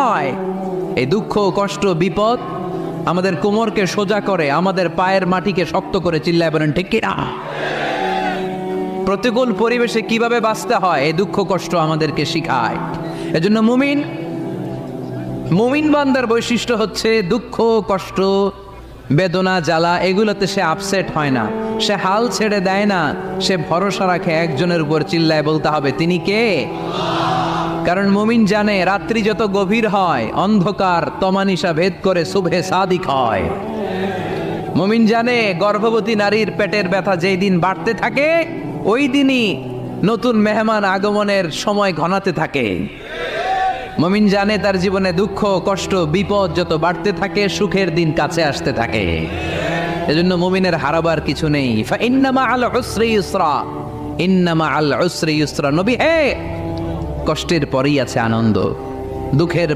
হয়। এই দুঃখ, কষ্ট, বিপদ আমাদের কোমরকে সোজা করে, আমাদের পায়ের মাটিকে শক্ত করে। চিল্লায় বলেন ঠিক কিনা? প্রতিকূল পরিবেশে কিভাবে বাঁচতে হয় এই দুঃখ কষ্ট আমাদেরকে শিখায়। এজন্য মুমিন বান্দার বৈশিষ্ট্য হচ্ছে দুঃখ কষ্ট বেদনা জ্বালা এগুলোতে সে আপসেট হয় না, সে হাল ছেড়ে দেয় না, সে ভরসা রাখে একজনের উপর। চিল্লায় বলতে হবে তিনি কে? কারণ মুমিন জানে রাত্রি যত গভীর হয় অন্ধকার তমানিসা ভেদ করে সুবহে সাদিক হয়। মুমিন জানে গর্ভবতী নারীর পেটের ব্যথা যেই দিন বাড়তে থাকে ওই দিনই নতুন মেহমান আগমনের সময় ঘনাতে থাকে। মুমিন জানে তার জীবনে দুঃখ কষ্ট বিপদ যত বাড়তে থাকে সুখের দিন কাছে আসতে থাকে। এজন্য মুমিনের হারাবার কিছু নেই। ইন্না মাআল উসরি ইউসরা, ইন্না মাআল উসরি ইউসরা। নবী হে, কষ্টের পরেই আছে আনন্দ, দুঃখের